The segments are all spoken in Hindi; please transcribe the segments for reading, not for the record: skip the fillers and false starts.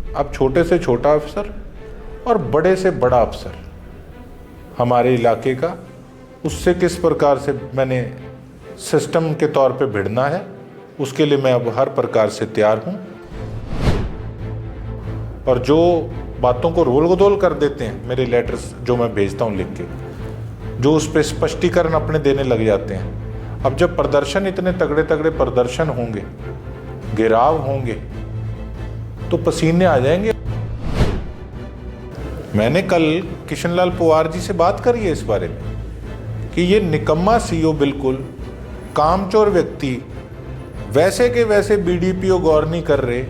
अब छोटे से छोटा अफसर और बड़े से बड़ा अफसर हमारे इलाके का, उससे किस प्रकार से मैंने सिस्टम के तौर पे भिड़ना है, उसके लिए मैं अब हर प्रकार से तैयार हूँ। और जो बातों को रोल गोदोल कर देते हैं मेरे लेटर्स जो मैं भेजता हूँ लिख के, जो उस पर स्पष्टीकरण अपने देने लग जाते हैं, अब जब प्रदर्शन इतने तगड़े तगड़े प्रदर्शन होंगे, घेराव होंगे, तो पसीने आ जाएंगे। मैंने कल किशनलाल पवार जी से बात करी है इस बारे में कि ये निकम्मा सीईओ, बिल्कुल कामचोर व्यक्ति, वैसे के वैसे बीडीपीओ गौर नहीं कर रहे,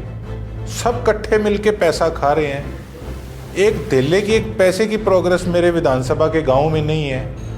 सब इकट्ठे मिलके पैसा खा रहे हैं। एक धेले की एक पैसे की प्रोग्रेस मेरे विधानसभा के गांव में नहीं है।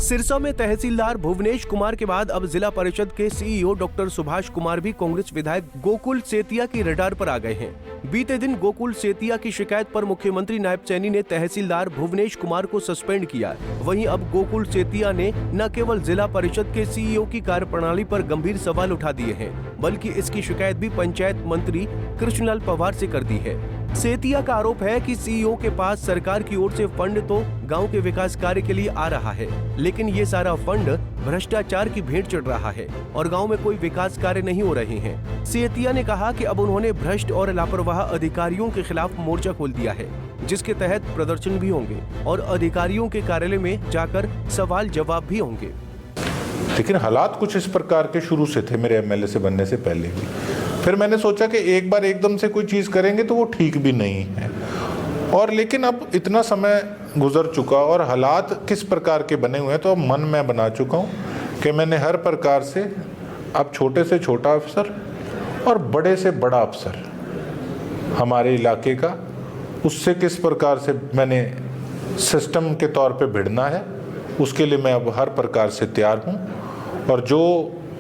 सिरसा में तहसीलदार भुवनेश कुमार के बाद अब जिला परिषद के सीईओ डॉक्टर सुभाष कुमार भी कांग्रेस विधायक गोकुल सेतिया की रडार पर आ गए हैं। बीते दिन गोकुल सेतिया की शिकायत पर मुख्यमंत्री नायब सैनी ने तहसीलदार भुवनेश कुमार को सस्पेंड किया। वहीं अब गोकुल सेतिया ने न केवल जिला परिषद के सीईओ की कार्यप्रणाली पर गंभीर सवाल उठा दिए हैं, बल्कि इसकी शिकायत भी पंचायत मंत्री कृष्णलाल पवार से कर दी है। सेतिया का आरोप है कि सीईओ के पास सरकार की ओर से फंड तो गांव के विकास कार्य के लिए आ रहा है, लेकिन ये सारा फंड भ्रष्टाचार की भेंट चढ़ रहा है और गांव में कोई विकास कार्य नहीं हो रहे हैं। सेतिया ने कहा कि अब उन्होंने भ्रष्ट और लापरवाह अधिकारियों के खिलाफ मोर्चा खोल दिया है, जिसके तहत प्रदर्शन भी होंगे और अधिकारियों के कार्यालय में जाकर सवाल जवाब भी होंगे। लेकिन हालात कुछ इस प्रकार के शुरू से थे मेरे एमएलए से बनने से पहले भी। फिर मैंने सोचा कि एक बार एकदम से कोई चीज़ करेंगे तो वो ठीक भी नहीं है, और लेकिन अब इतना समय गुजर चुका और हालात किस प्रकार के बने हुए हैं, तो अब मन मैं बना चुका हूँ कि मैंने हर प्रकार से अब छोटे से छोटा अफसर और बड़े से बड़ा अफसर हमारे इलाके का, उससे किस प्रकार से मैंने सिस्टम के तौर पे भिड़ना है, उसके लिए मैं अब हर प्रकार से तैयार हूँ। और जो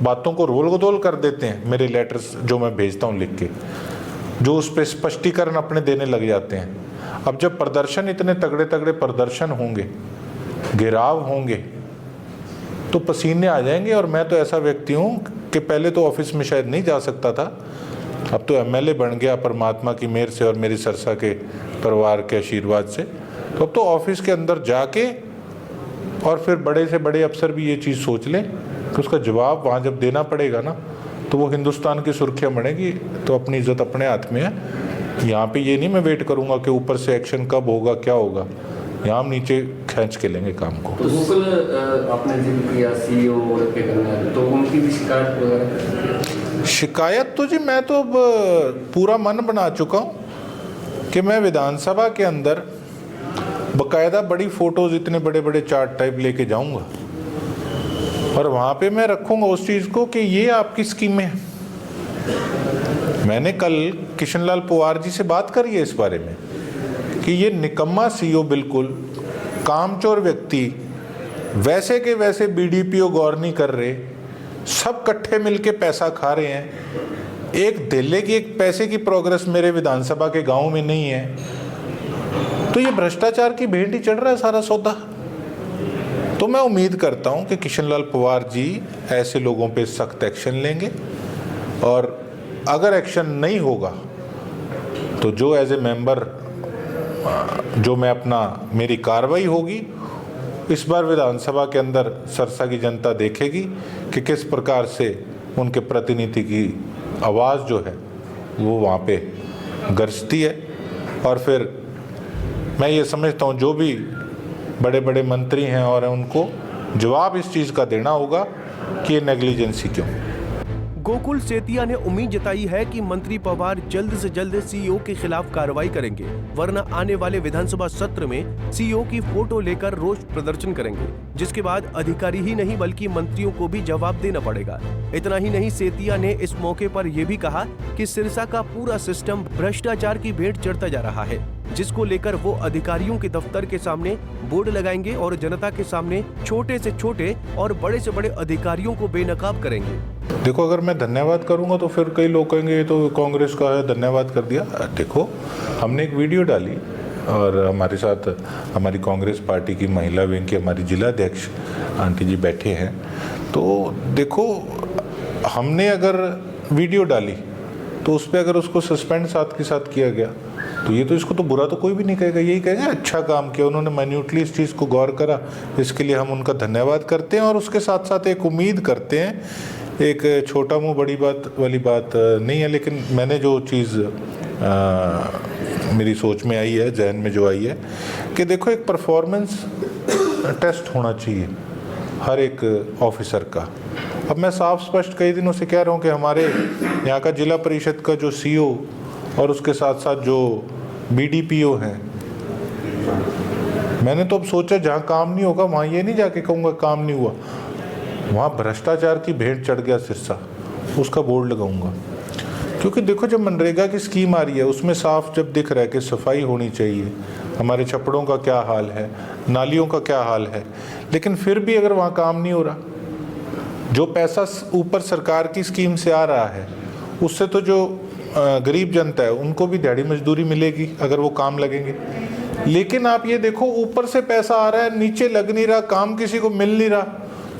बातों को रोल गोदोल कर देते हैं मेरे लेटर्स जो मैं भेजता हूँ लिख के, जो उस पर स्पष्टीकरण अपने देने लग जाते हैं, अब जब प्रदर्शन इतने तगड़े तगड़े प्रदर्शन होंगे, घेराव होंगे, तो पसीने आ जाएंगे। और मैं तो ऐसा व्यक्ति हूँ कि पहले तो ऑफिस में शायद नहीं जा सकता था, अब तो एमएलए बन गया परमात्मा की मेहर से और मेरी सरसा के परिवार के आशीर्वाद से। तो अब तो ऑफिस के अंदर जाके, और फिर बड़े से बड़े अफसर भी ये चीज़ सोच लें कि उसका जवाब वहाँ जब देना पड़ेगा ना, तो वो हिंदुस्तान की सुर्खियाँ बढ़ेंगी। तो अपनी इज्जत अपने हाथ में है। यहाँ पे ये नहीं मैं वेट करूँगा कि ऊपर से एक्शन कब होगा क्या होगा, यहाँ हम नीचे खींच के लेंगे काम को। तो गोकुल आपने जिक्र किया सीईओ पे करना है, तो उनकी भी शिकायत वगैरह? शिकायत तो जी मैं तो पूरा मन बना चुका हूँ कि मैं विधानसभा के अंदर बकायदा बड़ी फोटोज, इतने बड़े बड़े चार्ट टाइप लेके जाऊंगा और वहाँ पे मैं रखूंगा उस चीज़ को कि ये आपकी स्कीमें हैं। मैंने कल किशनलाल पवार जी से बात करी है इस बारे में कि ये निकम्मा सीईओ, बिल्कुल कामचोर व्यक्ति, वैसे के वैसे बीडीपीओ गौर नहीं कर रहे, सब इकट्ठे मिलके पैसा खा रहे हैं। एक धेले की एक पैसे की प्रोग्रेस मेरे विधानसभा के गाँव में नहीं है, तो ये भ्रष्टाचार की भेंट ही चढ़ रहा है सारा सौदा। तो मैं उम्मीद करता हूं कि किशनलाल पवार जी ऐसे लोगों पे सख्त एक्शन लेंगे, और अगर एक्शन नहीं होगा तो जो एज ए मेंबर जो मैं अपना मेरी कार्रवाई होगी, इस बार विधानसभा के अंदर सरसा की जनता देखेगी कि किस प्रकार से उनके प्रतिनिधि की आवाज़ जो है वो वहाँ पे गरजती है। और फिर मैं ये समझता हूँ जो भी बड़े बड़े मंत्री हैं और उनको जवाब इस चीज़ का देना होगा कि ये नेग्लिजेंसी क्यों। गोकुल सेतिया ने उम्मीद जताई है कि मंत्री पवार जल्द से जल्द सीईओ के खिलाफ कार्रवाई करेंगे, वरना आने वाले विधानसभा सत्र में सीईओ की फोटो लेकर रोष प्रदर्शन करेंगे, जिसके बाद अधिकारी ही नहीं बल्कि मंत्रियों को भी जवाब देना पड़ेगा। इतना ही नहीं, सेतिया ने इस मौके पर यह भी कहा कि सिरसा का पूरा सिस्टम भ्रष्टाचार की भेंट चढ़ता जा रहा है, जिसको लेकर वो अधिकारियों के दफ्तर के सामने बोर्ड लगाएंगे और जनता के सामने छोटे से छोटे और बड़े से बड़े अधिकारियों को बेनकाब करेंगे। देखो, अगर मैं धन्यवाद करूंगा तो फिर कई लोग कहेंगे ये तो कांग्रेस का है, धन्यवाद कर दिया। देखो, हमने एक वीडियो डाली और हमारे साथ हमारी कांग्रेस पार्टी की महिला विंग की हमारी जिला अध्यक्ष आंटी जी बैठे हैं। तो देखो, हमने अगर वीडियो डाली तो उस पर अगर उसको सस्पेंड साथ के साथ किया गया तो ये तो इसको तो बुरा तो कोई भी नहीं कहेगा, यही कहेगा अच्छा काम किया उन्होंने, माइन्यूटली इस चीज़ को गौर करा, इसके लिए हम उनका धन्यवाद करते हैं। और उसके साथ साथ एक उम्मीद करते हैं, एक छोटा मुँह बड़ी बात वाली बात नहीं है, लेकिन मैंने जो चीज़ मेरी सोच में आई है, जहन में जो आई है कि देखो एक परफॉर्मेंस टेस्ट होना चाहिए हर एक ऑफिसर का। अब मैं साफ स्पष्ट कई दिनों से कह रहा हूँ कि हमारे यहाँ का जिला परिषद का जो सीईओ और उसके साथ साथ जो बीडीपीओ हैं, मैंने तो अब सोचा जहाँ काम नहीं होगा वहाँ ये नहीं जाके कहूँगा काम नहीं हुआ, वहाँ भ्रष्टाचार की भेंट चढ़ गया सिरसा, उसका बोर्ड लगाऊंगा। क्योंकि देखो जब मनरेगा की स्कीम आ रही है उसमें साफ जब दिख रहा है कि सफाई होनी चाहिए, हमारे छप्पड़ों का क्या हाल है, नालियों का क्या हाल है, लेकिन फिर भी अगर वहाँ काम नहीं हो रहा, जो पैसा ऊपर सरकार की स्कीम से आ रहा है उससे तो जो गरीब जनता है उनको भी दिहाड़ी मजदूरी मिलेगी अगर वो काम लगेंगे। लेकिन आप ये देखो ऊपर से पैसा आ रहा है, नीचे लग नहीं रहा, काम किसी को मिल नहीं रहा,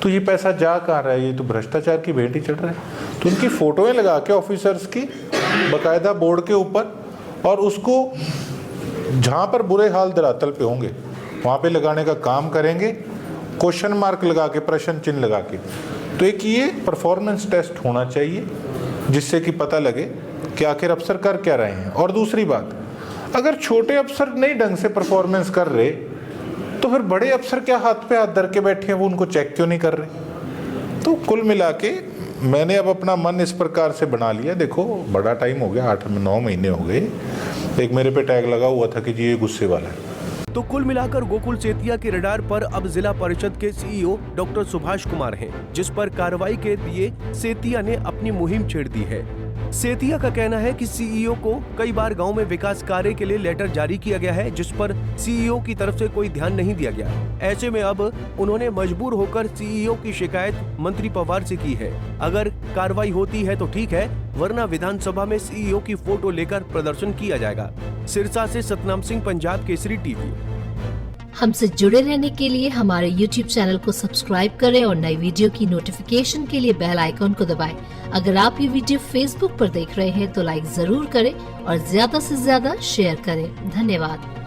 तो ये पैसा जा कहाँ रहा है, ये तो भ्रष्टाचार की भेंट ही चढ़ रहा है। तो उनकी फ़ोटोएं लगा के ऑफिसर्स की बाकायदा बोर्ड के ऊपर, और उसको जहाँ पर बुरे हाल धरातल पे होंगे वहाँ पे लगाने का काम करेंगे, क्वेश्चन मार्क लगा के, प्रश्न चिन्ह लगा के। तो एक ये परफॉर्मेंस टेस्ट होना चाहिए जिससे कि पता लगे कि आखिर अफसर कर क्या रहे हैं। और दूसरी बात, अगर छोटे अफसर नहीं ढंग से परफॉर्मेंस कर रहे तो फिर बड़े अफसर क्या हाथ पे हाथ धर के बैठे हैं, वो उनको चेक क्यों नहीं कर रहे। तो कुल मिला के मैंने अब अपना मन इस प्रकार से बना लिया, देखो बड़ा टाइम हो गया, 8-9 महीने हो गए, एक मेरे पे टैग लगा हुआ था कि जी ये गुस्से वाला है। तो कुल मिलाकर गोकुल सेतिया के रडार पर अब जिला परिषद के सीईओ डॉक्टर सुभाष कुमार हैं, जिस पर कार्रवाई के लिए सेतिया ने अपनी मुहिम छेड़ दी है। सेतिया का कहना है कि सीईओ को कई बार गांव में विकास कार्य के लिए लेटर जारी किया गया है, जिस पर सीईओ की तरफ से कोई ध्यान नहीं दिया गया। ऐसे में अब उन्होंने मजबूर होकर सीईओ की शिकायत मंत्री पवार से की है। अगर कार्रवाई होती है तो ठीक है, वरना विधानसभा में सीईओ की फोटो लेकर प्रदर्शन किया जाएगा। सिरसा से सतनाम सिंह, पंजाब केसरी टीवी। हमसे जुड़े रहने के लिए हमारे YouTube चैनल को सब्सक्राइब करें और नई वीडियो की नोटिफिकेशन के लिए बेल आइकॉन को दबाएं। अगर आप ये वीडियो Facebook पर देख रहे हैं तो लाइक जरूर करें और ज्यादा से ज्यादा शेयर करें। धन्यवाद।